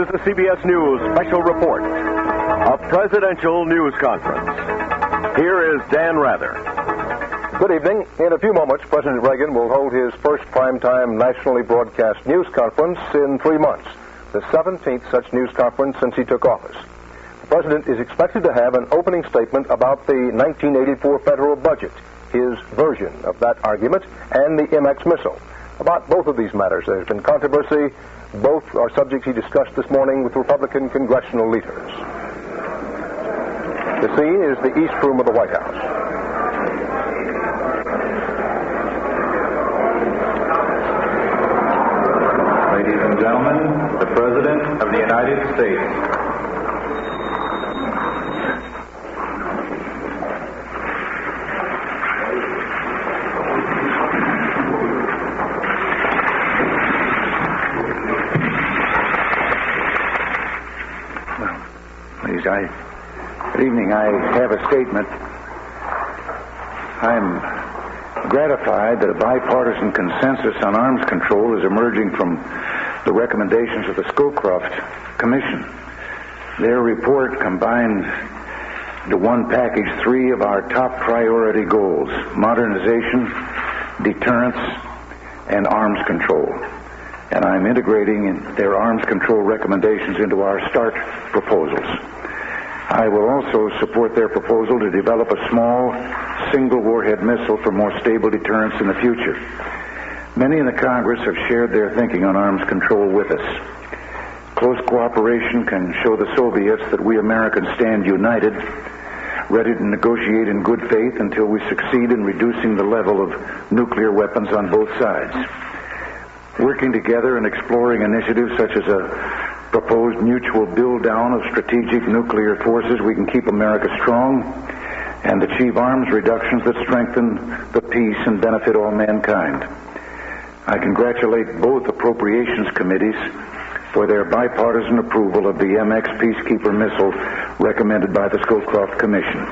is the CBS News special report, a presidential news conference. Here is Dan Rather. Good evening. In a few moments, President Reagan will hold his first primetime nationally broadcast news conference in 3 months, the 17th such news conference since he took office. The President is expected to have an opening statement about the 1984 federal budget, his version of that argument, and the MX missile. About both of these matters, there's been controversy. Both are subjects he discussed this morning with Republican congressional leaders. The scene is the East Room of the White House. Ladies and gentlemen, the President of the United States. Good evening. I have a statement. I'm gratified that a bipartisan consensus on arms control is emerging from the recommendations of the Scowcroft Commission. Their report combined into one package 3 of our top priority goals: modernization, deterrence, and arms control. And I'm integrating their arms control recommendations into our START proposals. I will also support their proposal to develop a small, single-warhead missile for more stable deterrence in the future. Many in the Congress have shared their thinking on arms control with us. Close cooperation can show the Soviets that we Americans stand united, ready to negotiate in good faith until we succeed in reducing the level of nuclear weapons on both sides. Working together and exploring initiatives such as a proposed mutual build-down of strategic nuclear forces, we can keep America strong and achieve arms reductions that strengthen the peace and benefit all mankind. I congratulate both appropriations committees for their bipartisan approval of the MX Peacekeeper missile recommended by the Scowcroft Commission.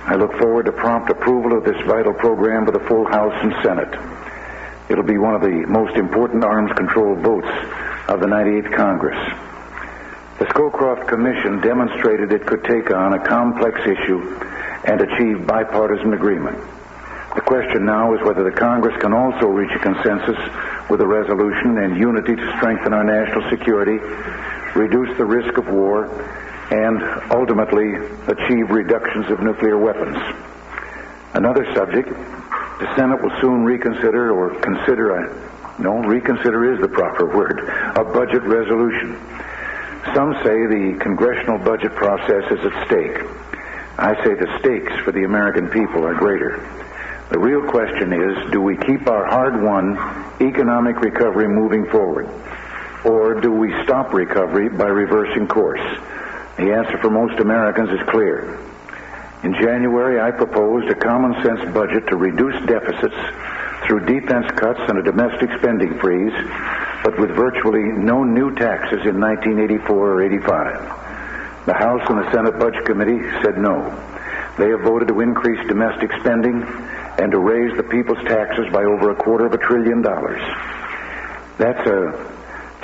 I look forward to prompt approval of this vital program by the full House and Senate. It'll be one of the most important arms control votes of the 98th Congress. The Scowcroft Commission demonstrated it could take on a complex issue and achieve bipartisan agreement. The question now is whether the Congress can also reach a consensus with a resolution and unity to strengthen our national security, reduce the risk of war, and ultimately achieve reductions of nuclear weapons. Another subject, the Senate will soon reconsider is the proper word, a budget resolution. Some say the congressional budget process is at stake. I say the stakes for the American people are greater. The real question is, do we keep our hard-won economic recovery moving forward? Or do we stop recovery by reversing course? The answer for most Americans is clear. In January, I proposed a common-sense budget to reduce deficits through defense cuts and a domestic spending freeze, but with virtually no new taxes in 1984 or 85. The House and the Senate Budget Committee said no. They have voted to increase domestic spending and to raise the people's taxes by over $250 billion. That's a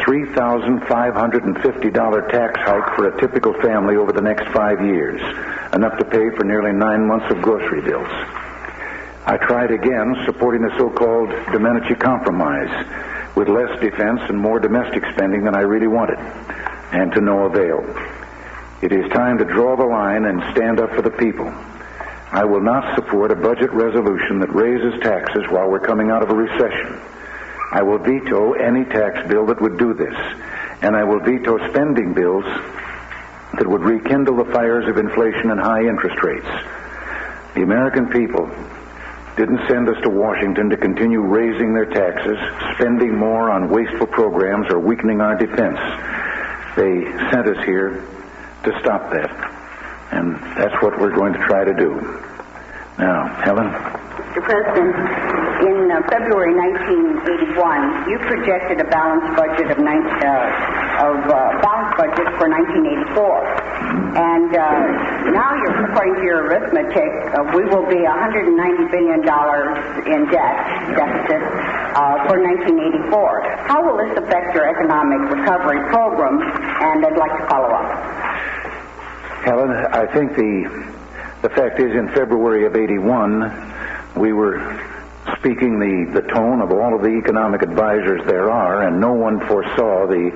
$3,550 tax hike for a typical family over the next 5 years, enough to pay for nearly 9 months of grocery bills. I tried again supporting the so-called Domenici Compromise with less defense and more domestic spending than I really wanted, and to no avail. It is time to draw the line and stand up for the people. I will not support a budget resolution that raises taxes while we're coming out of a recession. I will veto any tax bill that would do this, and I will veto spending bills that would rekindle the fires of inflation and high interest rates. The American people didn't send us to Washington to continue raising their taxes, spending more on wasteful programs, or weakening our defense. They sent us here to stop that, and that's what we're going to try to do. Now, Helen? Mr. President, in February 1981, you projected a balanced budget of balanced budget for 1984. And now, according to your arithmetic, we will be $190 billion in deficit for 1984. How will this affect your economic recovery program? And I'd like to follow up. Helen, I think the fact is, in February of 81, we were speaking the tone of all of the economic advisors there are, and no one foresaw the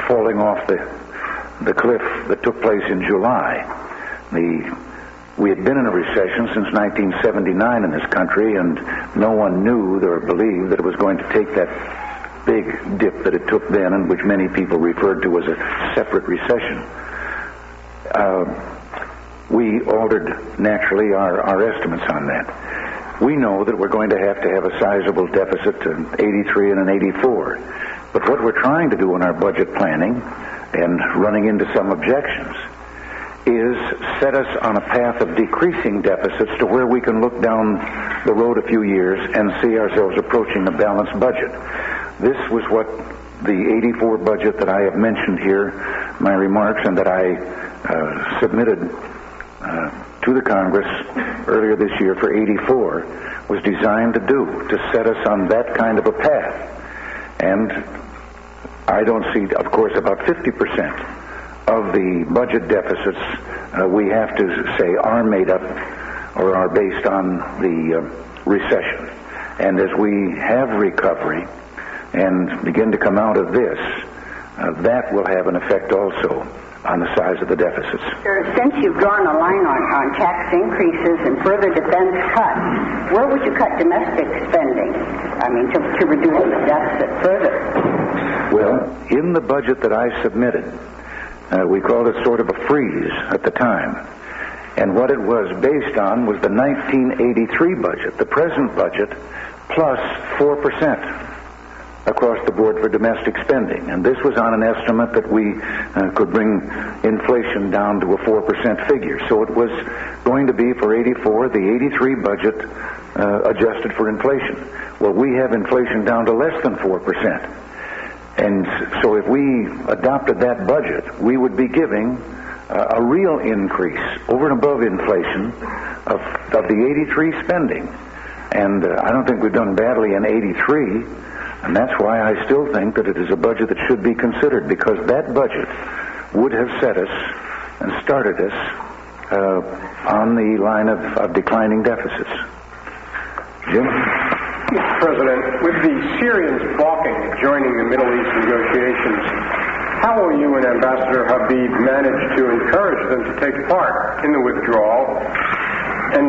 falling off the cliff that took place in July. We had been in a recession since 1979 in this country, and no one knew or believed that it was going to take that big dip that it took then, and which many people referred to as a separate recession. We altered, naturally, our estimates on that. We know that we're going to have a sizable deficit in 83 and in 84. But what we're trying to do in our budget planning, and running into some objections, is set us on a path of decreasing deficits to where we can look down the road a few years and see ourselves approaching a balanced budget. This was what the 84 budget that I have mentioned here, my remarks, and that I submitted to the Congress earlier this year for 84, was designed to do, to set us on that kind of a path. And I don't see, of course, about 50% of the budget deficits we have to say are made up or are based on the recession. And as we have recovery and begin to come out of this, that will have an effect also on the size of the deficits. Sir, since you've drawn a line on tax increases and further defense cuts, where would you cut domestic spending? I mean, to reduce the deficit further. Well, in the budget that I submitted, we called it sort of a freeze at the time. And what it was based on was the 1983 budget, the present budget, plus 4%. Across the board for domestic spending. And this was on an estimate that we could bring inflation down to a 4% figure. So it was going to be for 84, the 83 budget adjusted for inflation. Well, we have inflation down to less than 4%. And so if we adopted that budget, we would be giving a real increase over and above inflation of the 83 spending. And I don't think we've done badly in 83. And that's why I still think that it is a budget that should be considered, because that budget would have set us and started us on the line of declining deficits. Jim? Mr. President, with the Syrians balking at joining the Middle East negotiations, how will you and Ambassador Habib manage to encourage them to take part in the withdrawal? And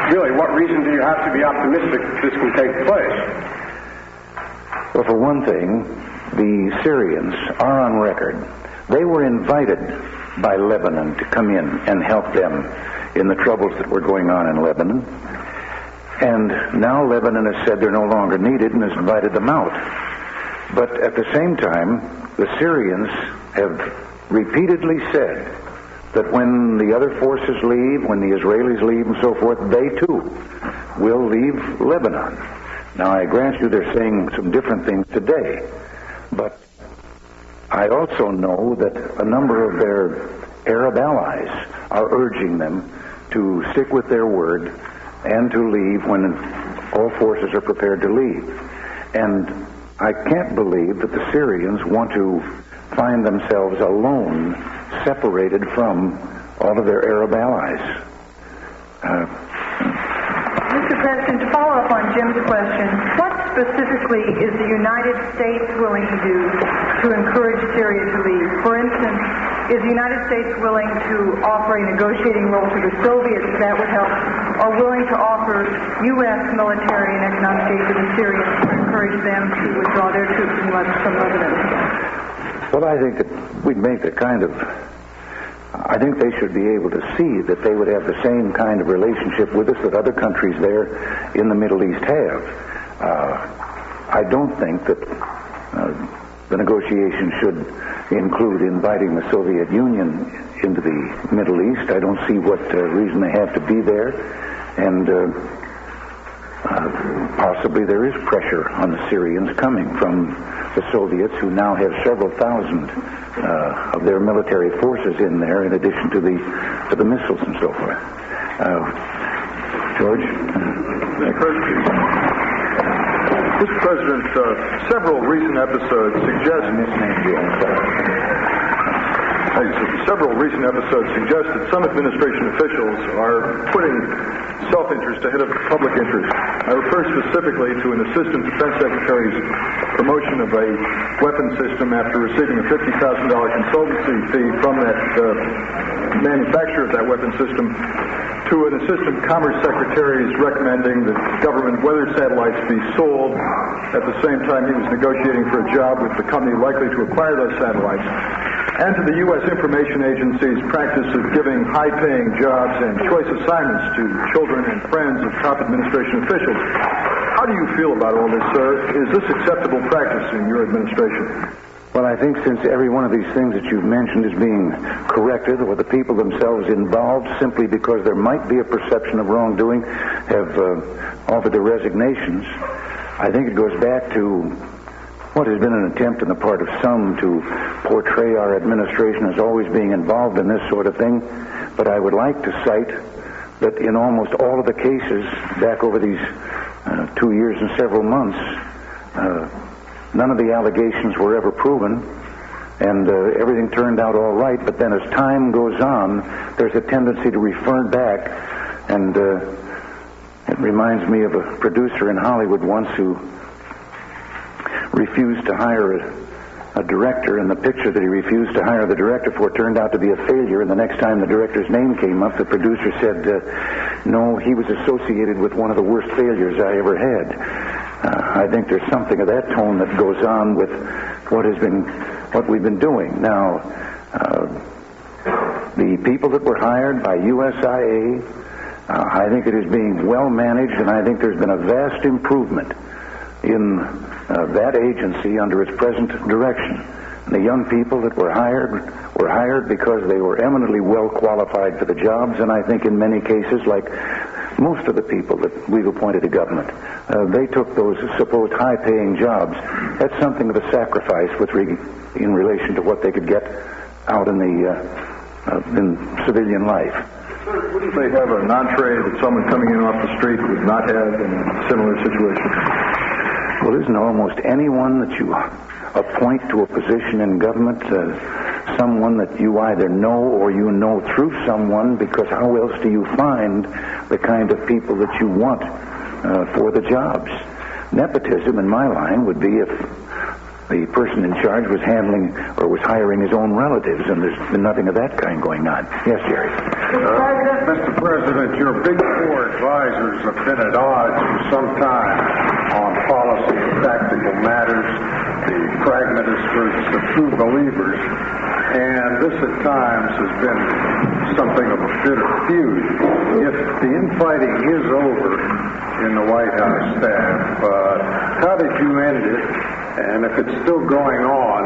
really, what reason do you have to be optimistic that this can take place? Well, for one thing, the Syrians are on record. They were invited by Lebanon to come in and help them in the troubles that were going on in Lebanon. And now Lebanon has said they're no longer needed and has invited them out. But at the same time, the Syrians have repeatedly said that when the other forces leave, when the Israelis leave and so forth, they too will leave Lebanon. Now, I grant you they're saying some different things today, but I also know that a number of their Arab allies are urging them to stick with their word and to leave when all forces are prepared to leave. And I can't believe that the Syrians want to find themselves alone, separated from all of their Arab allies. Mr. President, to follow up on Jim's question, what specifically is the United States willing to do to encourage Syria to leave? For instance, is the United States willing to offer a negotiating role to the Soviets if that would help, or willing to offer U.S. military and economic aid to the Syrians to encourage them to withdraw their troops from Lebanon? Well, I think that we'd make the kind of... I think they should be able to see that they would have the same kind of relationship with us that other countries there in the Middle East have. I don't think that the negotiation should include inviting the Soviet Union into the Middle East. I don't see what reason they have to be there. And possibly there is pressure on the Syrians coming from the Soviets, who now have several thousand of their military forces in there, in addition to the missiles and so forth. George? Mr. President, several recent episodes suggest that some administration officials are putting self-interest ahead of public interest. I refer specifically to an assistant defense secretary's promotion of a weapon system after receiving a $50,000 consultancy fee from that manufacturer of that weapon system, to an assistant commerce secretary's recommending that government weather satellites be sold at the same time he was negotiating for a job with the company likely to acquire those satellites, and to the U.S. information agency's practice of giving high-paying jobs and choice assignments to children and friends of top administration officials. How do you feel about all this, sir? Is this acceptable practice in your administration? Well, I think since every one of these things that you've mentioned is being corrected, or the people themselves involved, simply because there might be a perception of wrongdoing, have offered their resignations, I think it goes back to what has been an attempt on the part of some to portray our administration as always being involved in this sort of thing. But I would like to cite that in almost all of the cases back over these 2 years and several months, none of the allegations were ever proven, and everything turned out all right. But then as time goes on, there's a tendency to refer back, and it reminds me of a producer in Hollywood once who refused to hire a director, and the picture that he refused to hire the director for turned out to be a failure, and the next time the director's name came up, the producer said, no, he was associated with one of the worst failures I ever had. I think there's something of that tone that goes on with what we've been doing. Now, the people that were hired by USIA, I think it is being well managed, and I think there's been a vast improvement in that agency under its present direction. And the young people that were hired because they were eminently well qualified for the jobs, and I think in many cases, like most of the people that we've appointed to government, they took those supposed high-paying jobs. That's something of a sacrifice in relation to what they could get out in civilian life. Sir, wouldn't they have an entree that someone coming in off the street would not have in a similar situation? Well, isn't almost anyone that you appoint to a position in government someone that you either know or you know through someone, because how else do you find the kind of people that you want for the jobs? Nepotism in my line would be if the person in charge was handling or was hiring his own relatives, and there's been nothing of that kind going on. Yes, Jerry. Mr. President, your big four advisors have been at odds for some time on policy and tactical matters, the pragmatists versus the true believers, and this at times has been something of a bitter feud. If the infighting is over in the White House staff, how did you end it? And if it's still going on,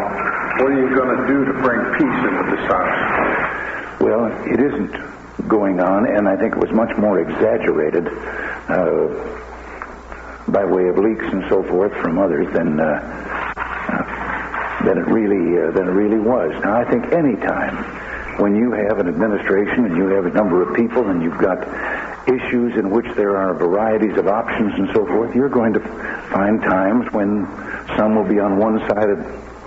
what are you going to do to bring peace into this house? Well, it isn't going on, and I think it was much more exaggerated by way of leaks and so forth from others than it really was. Now, I think any time when you have an administration and you have a number of people and you've got issues in which there are varieties of options and so forth, you're going to find times when some will be on one side of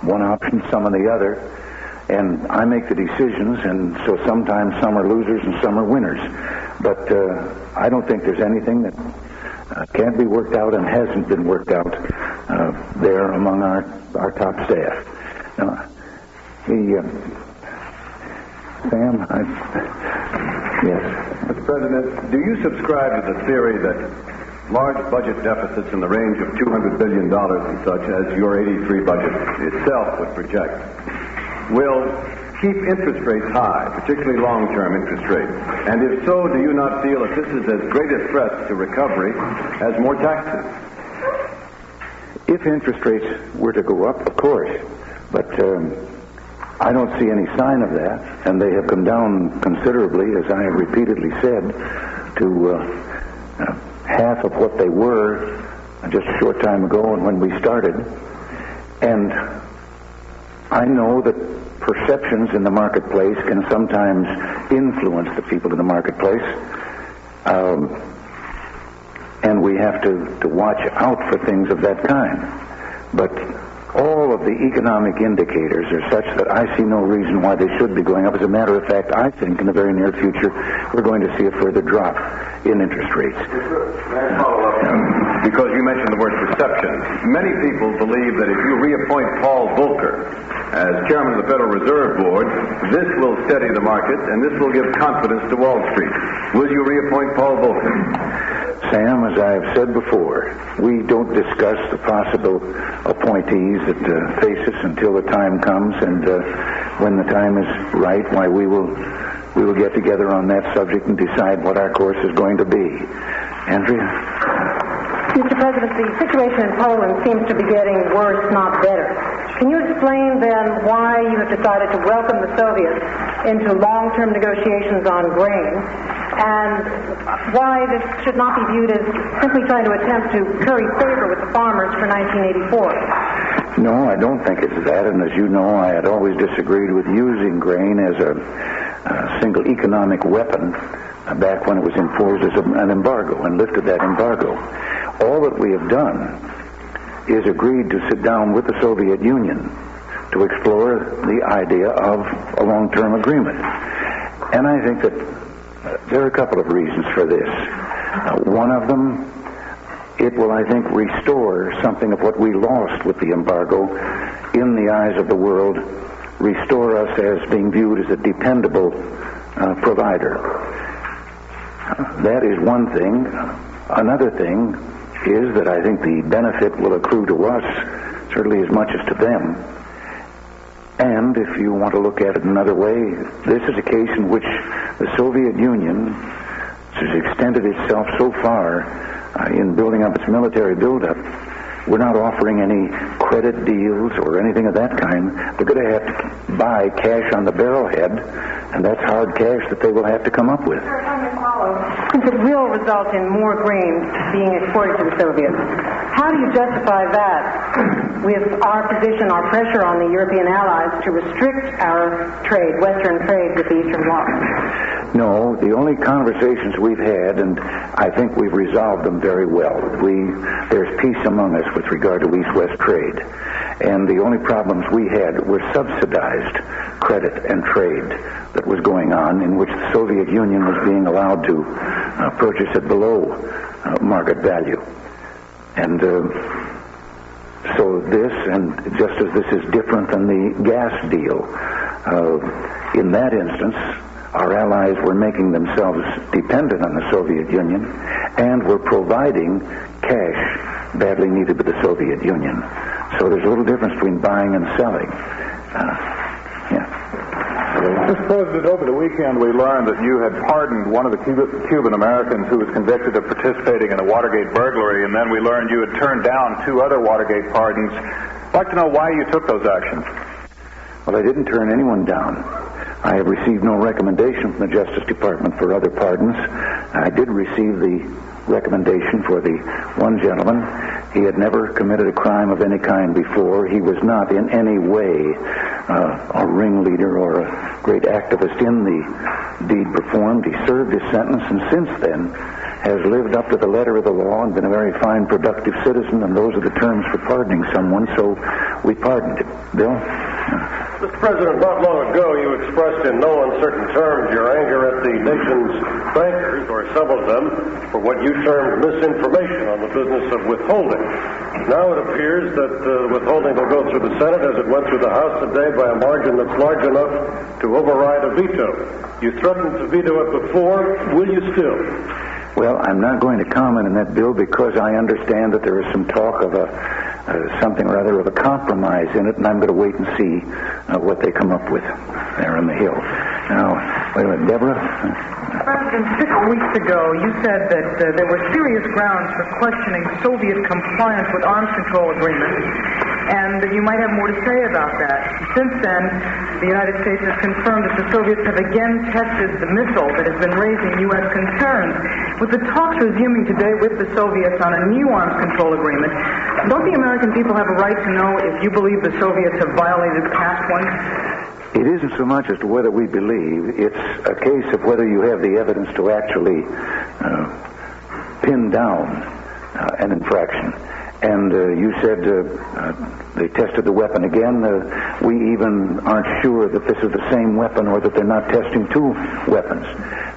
one option, some on the other, and I make the decisions, and so sometimes some are losers and some are winners. But I don't think there's anything that can't be worked out and hasn't been worked out there among our top staff. Now, Sam, yes. Mr. President, do you subscribe to the theory that large budget deficits in the range of $200 billion and such as your 83 budget itself would project will keep interest rates high, particularly long-term interest rates? And if so, do you not feel that this is as great a threat to recovery as more taxes? If interest rates were to go up, of course, but I don't see any sign of that, and they have come down considerably, as I have repeatedly said, to half of what they were just a short time ago and when we started. And I know that perceptions in the marketplace can sometimes influence the people in the marketplace. And we have to watch out for things of that kind. But all of the economic indicators are such that I see no reason why they should be going up. As a matter of fact, I think in the very near future we're going to see a further drop in interest rates. May I follow up? Because you mentioned the word perception. Many people believe that if you reappoint Paul Volcker as chairman of the Federal Reserve Board, this will steady the market and this will give confidence to Wall Street. Will you reappoint Paul Volcker? Sam, as I've said before, we don't discuss the possible appointees that face us until the time comes, and when the time is right, why we will get together on that subject and decide what our course is going to be. Andrea? Mr. President, the situation in Poland seems to be getting worse, not better. Can you explain then why you have decided to welcome the Soviets into long-term negotiations on grain, and why this should not be viewed as simply trying to attempt to curry favor with the farmers for 1984? No, I don't think it's that, and as you know, I had always disagreed with using grain as a single economic weapon back when it was enforced as an embargo and lifted that embargo. All that we have done is agreed to sit down with the Soviet Union to explore the idea of a long-term agreement. And I think that there are a couple of reasons for this. One of them, it will, I think, restore something of what we lost with the embargo in the eyes of the world, restore us as being viewed as a dependable provider. That is one thing. Another thing is that I think the benefit will accrue to us certainly as much as to them. And if you want to look at it another way, this is a case in which the Soviet Union has extended itself so far in building up its military buildup. We're not offering any credit deals or anything of that kind. They're going to have to buy cash on the barrelhead, and that's hard cash that they will have to come up with. Since it will result in more grain being exported to the Soviets, how do you justify that with our position, our pressure on the European allies to restrict our trade, Western trade with the Eastern Bloc? No, the only conversations we've had, and I think we've resolved them very well. There's peace among us with regard to East-West trade. And the only problems we had were subsidized credit and trade that was going on, in which the Soviet Union was being allowed to purchase it below market value. And so this, and just as this is different than the gas deal, in that instance, our allies were making themselves dependent on the Soviet Union and were providing cash badly needed by the Soviet Union. So there's a little difference between buying and selling. Mr. President, over the weekend we learned that you had pardoned one of the Cuban Americans who was convicted of participating in a Watergate burglary, and then we learned you had turned down 2 other Watergate pardons. I'd like to know why you took those actions. Well, I didn't turn anyone down. I have received no recommendation from the Justice Department for other pardons. I did receive the recommendation for the one gentleman. He had never committed a crime of any kind before. He was not in any way a ringleader or a great activist in the deed performed. He served his sentence, and since then has lived up to the letter of the law and been a very fine, productive citizen, and those are the terms for pardoning someone, so we pardoned him. Bill? Mr. President, not long ago you expressed in no uncertain terms your anger at the nation's bankers, or some of them, for what you termed misinformation on the business of withholding. Now it appears that withholding will go through the Senate as it went through the House today by a margin that's large enough to override a veto. You threatened to veto it before. Will you still? Well, I'm not going to comment on that bill because I understand that there is some talk of something rather of a compromise in it, and I'm going to wait and see what they come up with there on the Hill. Now, wait a minute, Deborah? President, 6 weeks ago, you said that there were serious grounds for questioning Soviet compliance with arms control agreements and that you might have more to say about that. Since then, the United States has confirmed that the Soviets have again tested the missile that has been raising U.S. concerns. With the talks resuming today with the Soviets on a new arms control agreement, don't the American people have a right to know if you believe the Soviets have violated past ones? It isn't so much as to whether we believe. It's a case of whether you have the evidence to actually pin down an infraction. And you said they tested the weapon again. We even aren't sure that this is the same weapon or that they're not testing two weapons.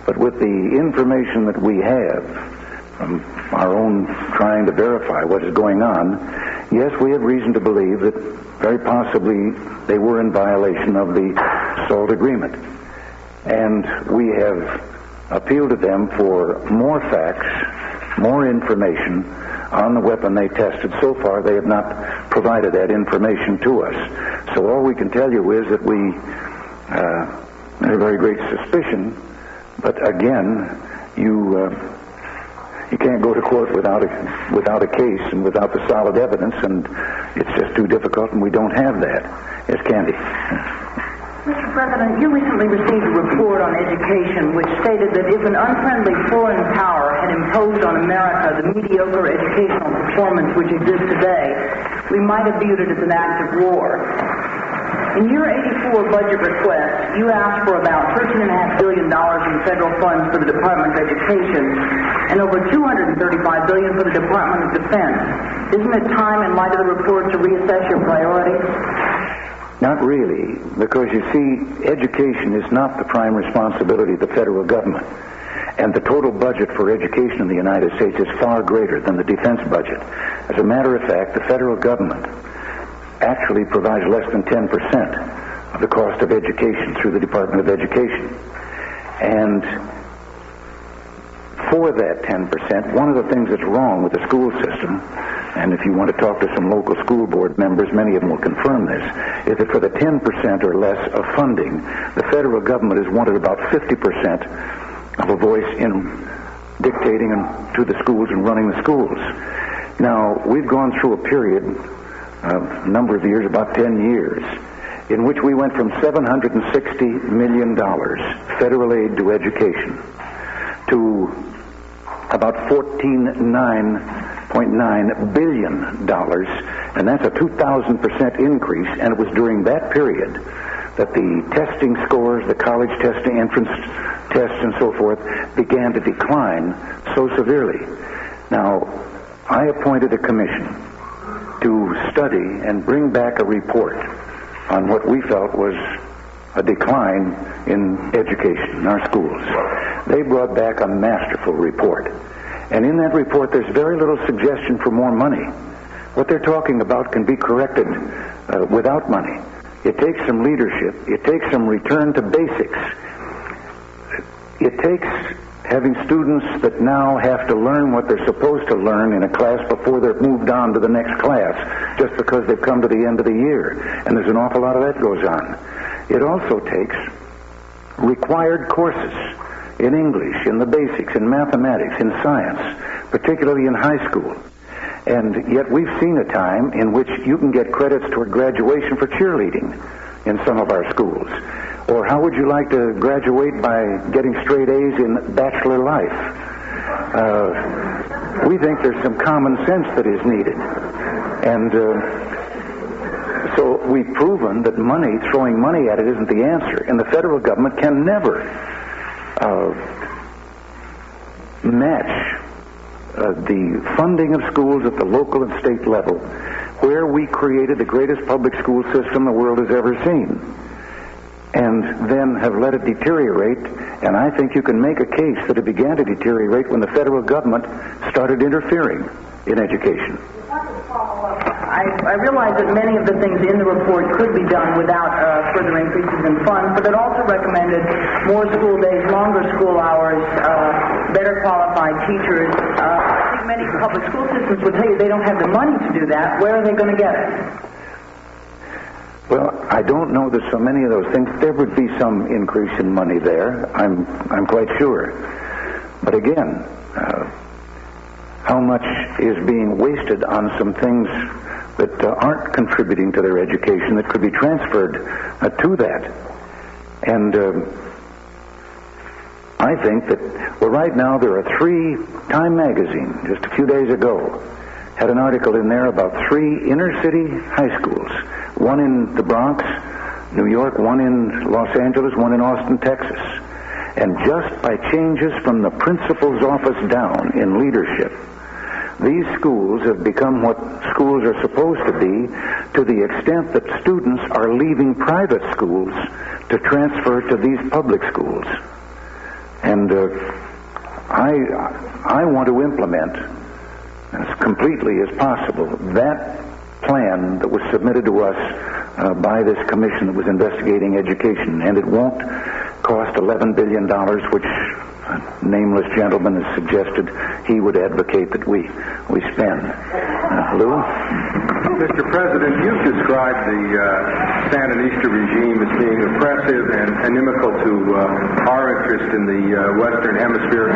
But with the information that we have from our own trying to verify what is going on, yes, we have reason to believe that very possibly they were in violation of the SALT agreement. And we have appealed to them for more facts, more information on the weapon they tested. So far, they have not provided that information to us. So all we can tell you is that we have a very great suspicion, but again, you can't go to court without a case and without the solid evidence, and it's just too difficult, and we don't have that. Yes, Candy. Mr. President, you recently received a report on education which stated that if an unfriendly foreign power had imposed on America the mediocre educational performance which exists today, we might have viewed it as an act of war. In your 84 budget request, you asked for about $13.5 billion in federal funds for the Department of Education and over $235 billion for the Department of Defense. Isn't it time, in light of the report, to reassess your priorities? Not really, because you see, education is not the prime responsibility of the federal government. And the total budget for education in the United States is far greater than the defense budget. As a matter of fact, the federal government actually provides less than 10% of the cost of education through the Department of Education. And for that 10%, one of the things that's wrong with the school system, and if you want to talk to some local school board members, many of them will confirm this, is that for the 10% or less of funding, the federal government has wanted about 50% of a voice in dictating to the schools and running the schools. Now, we've gone through a period, a number of years, about 10 years, in which we went from $760 million federal aid to education to about $14.9 billion, and that's a 2,000% increase, and it was during that period that the testing scores, the college testing, entrance tests, and so forth, began to decline so severely. Now, I appointed a commission to study and bring back a report on what we felt was a decline in education in our schools. They brought back a masterful report. And in that report, there's very little suggestion for more money. What they're talking about can be corrected without money. It takes some leadership. It takes some return to basics. It takes having students that now have to learn what they're supposed to learn in a class before they're moved on to the next class, just because they've come to the end of the year. And there's an awful lot of that goes on. It also takes required courses in English, in the basics, in mathematics, in science, particularly in high school. And yet we've seen a time in which you can get credits toward graduation for cheerleading in some of our schools. Or how would you like to graduate by getting straight A's in bachelor life? We think there's some common sense that is needed. And so we've proven that throwing money at it isn't the answer. And the federal government can never match the funding of schools at the local and state level, where we created the greatest public school system the world has ever seen, and then have let it deteriorate. And I think you can make a case that it began to deteriorate when the federal government started interfering in education. I realize that many of the things in the report could be done without further increases in funds, but it also recommended more school days, longer school hours, better qualified teachers. I think many public school systems would tell you they don't have the money to do that. Where are they going to get it? Well, I don't know that so many of those things. There would be some increase in money there, I'm quite sure. But again, how much is being wasted on some things that aren't contributing to their education that could be transferred to that. And I think that, well, right now there are three. Time magazine, just a few days ago, had an article in there about three inner-city high schools. One in the Bronx, New York, one in Los Angeles, one in Austin, Texas. And just by changes from the principal's office down in leadership, these schools have become what schools are supposed to be, to the extent that students are leaving private schools to transfer to these public schools. And I want to implement, as completely as possible, that plan that was submitted to us by this commission that was investigating education. And it won't cost $11 billion, which a nameless gentleman has suggested he would advocate that we spend. Lou? Mr. President, you've described the Sandinista regime as being oppressive and inimical to our interest in the Western Hemisphere.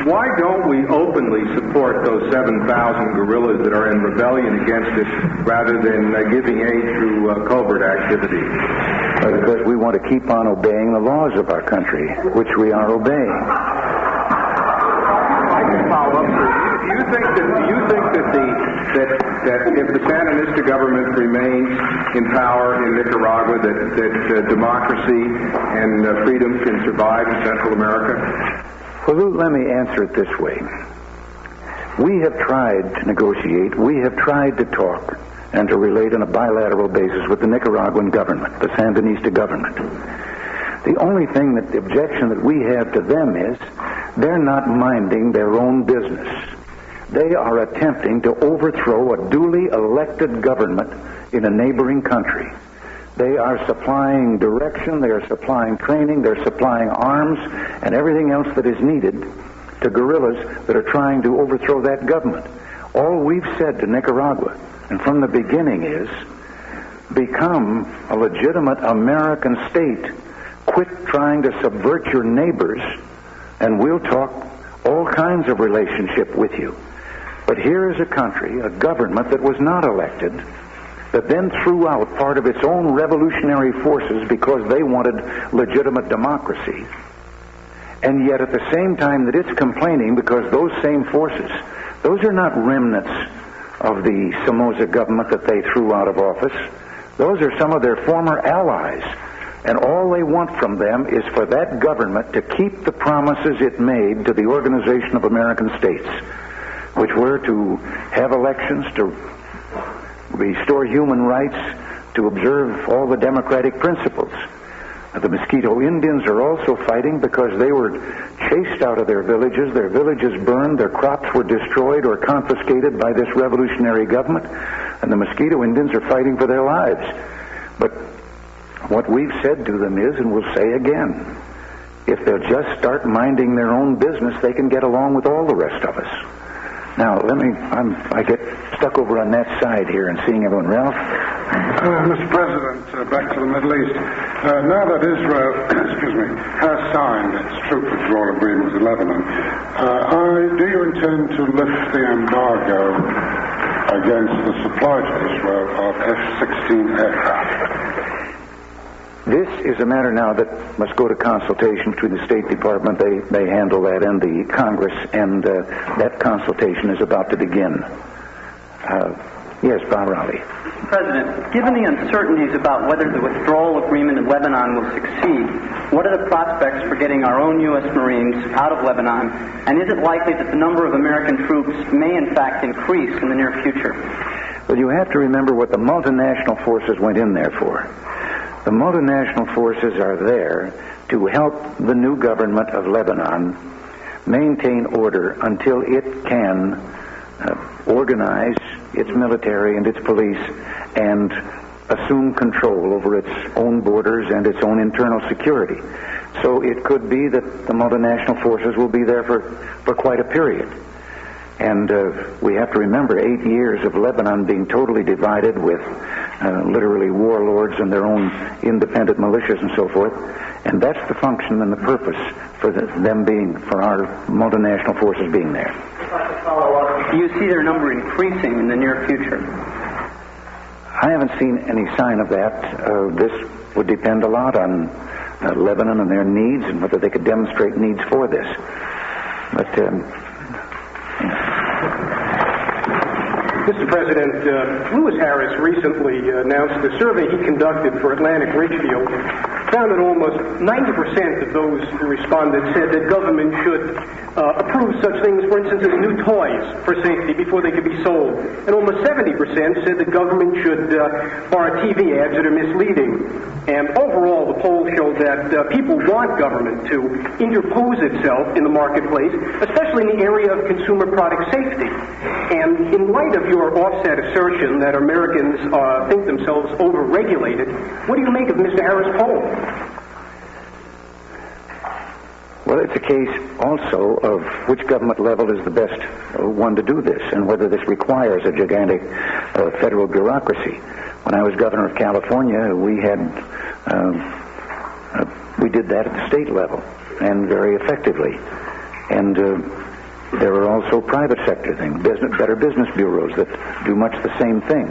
Why don't we openly support those 7,000 guerrillas that are in rebellion against it rather than giving aid through covert activity? Because we want to keep on obeying the laws of our country, which we are obeying. I can follow up, sir. Do you think that if the Sandinista government remains in power in Nicaragua, that democracy and freedom can survive in Central America? Well, Lou, let me answer it this way. We have tried to negotiate, we have tried to talk and to relate on a bilateral basis with the Nicaraguan government, the Sandinista government. The only thing the objection that we have to them is they're not minding their own business. They are attempting to overthrow a duly elected government in a neighboring country. They are supplying direction, they are supplying training, they're supplying arms and everything else that is needed to guerrillas that are trying to overthrow that government. All we've said to Nicaragua, and from the beginning, is become a legitimate American state. Quit trying to subvert your neighbors, and we'll talk all kinds of relationship with you. But here is a country, a government that was not elected, that then threw out part of its own revolutionary forces because they wanted legitimate democracy. And yet at the same time that it's complaining because those same forces, those are not remnants of the Somoza government that they threw out of office. Those are some of their former allies. And all they want from them is for that government to keep the promises it made to the Organization of American States, which were to have elections, to restore human rights, to observe all the democratic principles. The Mosquito Indians are also fighting because they were chased out of their villages burned, their crops were destroyed or confiscated by this revolutionary government, and the Mosquito Indians are fighting for their lives. But what we've said to them is, and we'll say again, if they'll just start minding their own business, they can get along with all the rest of us. Now, I get stuck over on that side here and seeing everyone. Ralph? Mr. President, back to the Middle East. Now that Israel, has signed its troop withdrawal agreement with Lebanon, do you intend to lift the embargo against the supply to Israel of F-16 aircraft? This is a matter now that must go to consultation between the State Department. They handle that, and the Congress, and that consultation is about to begin. Yes, Bob Raleigh. Mr. President, given the uncertainties about whether the withdrawal agreement in Lebanon will succeed, what are the prospects for getting our own U.S. Marines out of Lebanon, and is it likely that the number of American troops may in fact increase in the near future? Well, you have to remember what the multinational forces went in there for. The multinational forces are there to help the new government of Lebanon maintain order until it can organize its military and its police and assume control over its own borders and its own internal security. So it could be that the multinational forces will be there for quite a period. And we have to remember 8 years of Lebanon being totally divided with literally warlords and their own independent militias and so forth. And that's the function and the purpose for our multinational forces being there. If I could follow up, Do you see their number increasing in the near future? I haven't seen any sign of that. This would depend a lot on Lebanon and their needs and whether they could demonstrate needs for this. But, Mr. President, Lewis Harris recently announced the survey he conducted for Atlantic Richfield found that almost 90% of those who responded said that government should approve such things, for instance, as new toys for safety before they could be sold. And almost 70% said that government should bar TV ads that are misleading. And overall, the poll showed that people want government to interpose itself in the marketplace, especially in the area of consumer product safety. And in light of your offset assertion that Americans think themselves over-regulated, what do you make of Mr. Harris' poll? Well, it's a case also of which government level is the best one to do this and whether this requires a gigantic federal bureaucracy. When I was governor of California, we did that at the state level and very effectively. And there are also private sector things, better business bureaus that do much the same thing.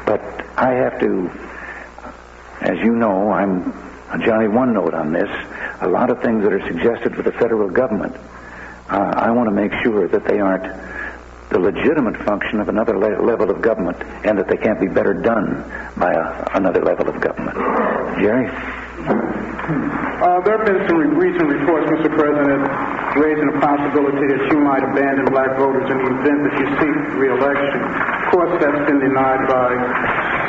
But I have to, as you know, I'm a Johnny One Note on this. A lot of things that are suggested for the federal government, I want to make sure that they aren't the legitimate function of another level of government and that they can't be better done by another level of government. Jerry? There have been some recent reports, Mr. President, raising the possibility that you might abandon black voters in the event that you seek re-election. Of course, that's been denied by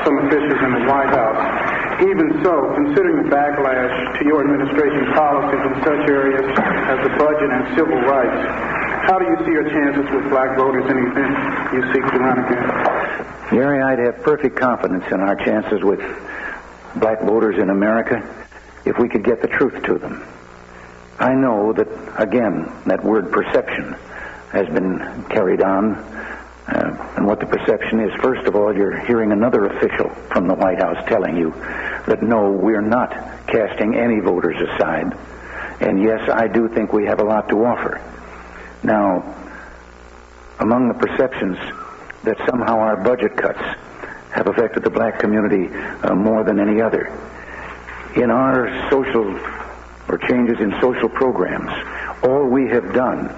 some officials in the White House. Even so, considering the backlash to your administration's policies in such areas as the budget and civil rights, how do you see your chances with black voters in the event you seek to run again? Jerry, I'd have perfect confidence in our chances with black voters in America if we could get the truth to them. I know that, again, that word perception has been carried on. And what the perception is, first of all, you're hearing another official from the White House telling you that, no, we're not casting any voters aside. And yes, I do think we have a lot to offer. Now, among the perceptions that somehow our budget cuts have affected the black community more than any other, in our social or changes in social programs, all we have done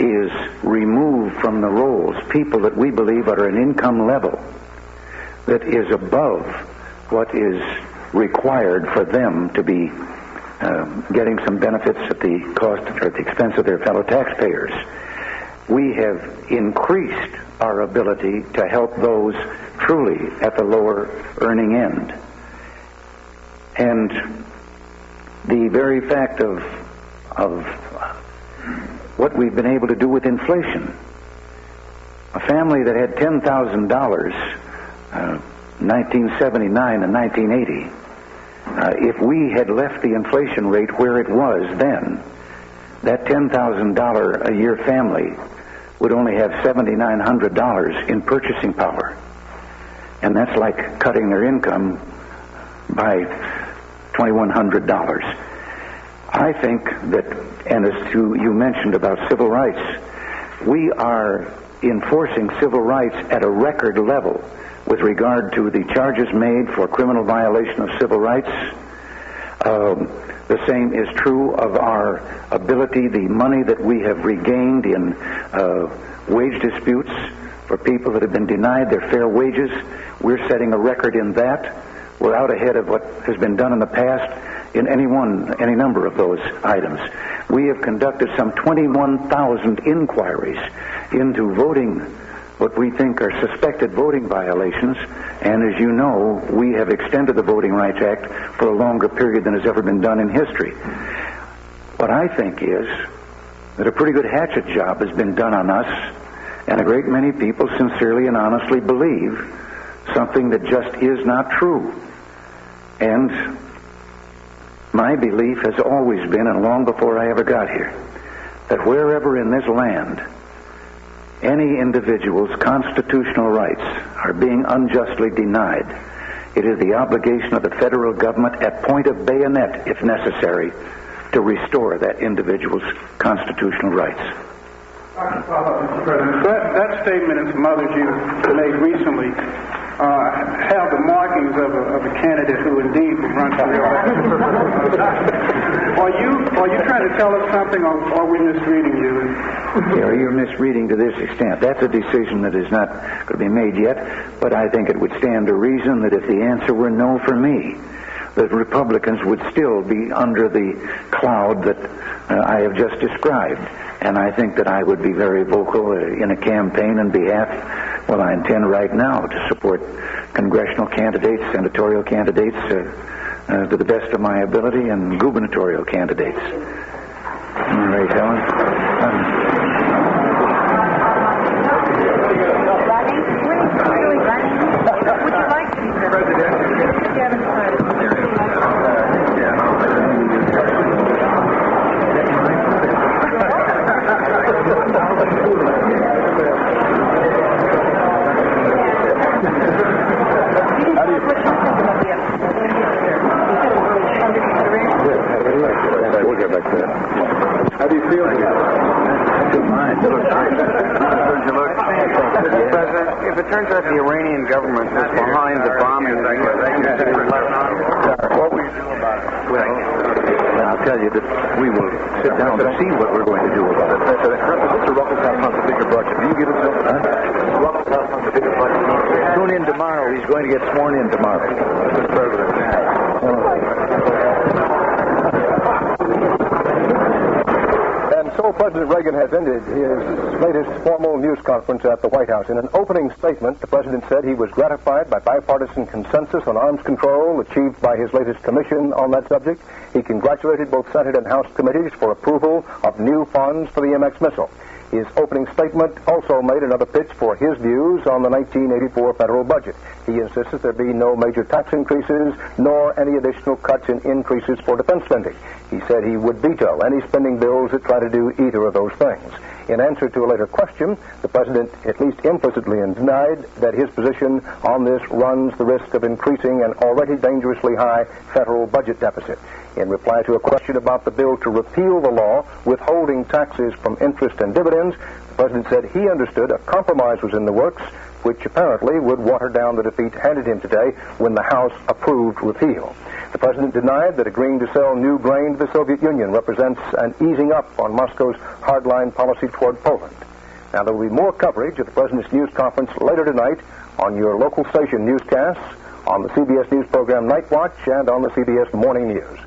is remove from the rolls people that we believe are at an income level that is above what is required for them to be getting some benefits at the cost or at the expense of their fellow taxpayers. We have increased our ability to help those truly at the lower earning end. And the very fact of what we've been able to do with inflation. A family that had $10,000 1979 and 1980, if we had left the inflation rate where it was then, that $10,000 a year family would only have $7,900 in purchasing power. And that's like cutting their income by $2,100. I think that, and as you mentioned about civil rights, we are enforcing civil rights at a record level with regard to the charges made for criminal violation of civil rights. The same is true of our ability, the money that we have regained in wage disputes for people that have been denied their fair wages. We're setting a record in that. We're out ahead of what has been done in the past in any number of those items. We have conducted some 21,000 inquiries into voting, what we think are suspected voting violations, and as you know, we have extended the Voting Rights Act for a longer period than has ever been done in history. What I think is that a pretty good hatchet job has been done on us, and a great many people sincerely and honestly believe something that just is not true. And my belief has always been, and long before I ever got here, that wherever in this land any individual's constitutional rights are being unjustly denied, it is the obligation of the federal government at point of bayonet, if necessary, to restore that individual's constitutional rights. Mr. President, that statement and some others you made recently have the markings of a candidate who indeed would run for re-election. Are you trying to tell us something, or are we misreading you? Yeah, you're misreading to this extent. That's a decision that is not going to be made yet, but I think it would stand to reason that if the answer were no for me, that Republicans would still be under the cloud that I have just described. And I think that I would be very vocal in a campaign on behalf, well, I intend right now to support congressional candidates, senatorial candidates to the best of my ability, and gubernatorial candidates. All right, Helen. Would you like to be president? How do you feel? President, if it turns out the Iranian government was behind the bombing of Lebanon, what will you do about it? Well, I'll tell you that we will sit down to see what we're going to do about it. Mr. Ruckelshaus on the bigger budget. Do you give it to him? Mr. Ruckelshaus on the bigger budget. Tune in tomorrow. He's going to get sworn in tomorrow. Mr. President. And so President Reagan has ended his latest formal news conference at the White House. In an opening statement, the president said he was gratified by bipartisan consensus on arms control achieved by his latest commission on that subject. He congratulated both Senate and House committees for approval of new funds for the MX missile. His opening statement also made another pitch for his views on the 1984 federal budget. He insisted there be no major tax increases nor any additional cuts in increases for defense spending. He said he would veto any spending bills that try to do either of those things. In answer to a later question, the president at least implicitly denied that his position on this runs the risk of increasing an already dangerously high federal budget deficit. In reply to a question about the bill to repeal the law withholding taxes from interest and dividends, the president said he understood a compromise was in the works, which apparently would water down the defeat handed him today when the House approved repeal. The president denied that agreeing to sell new grain to the Soviet Union represents an easing up on Moscow's hardline policy toward Poland. Now, there will be more coverage of the president's news conference later tonight on your local station newscasts, on the CBS News program Night Watch, and on the CBS Morning News.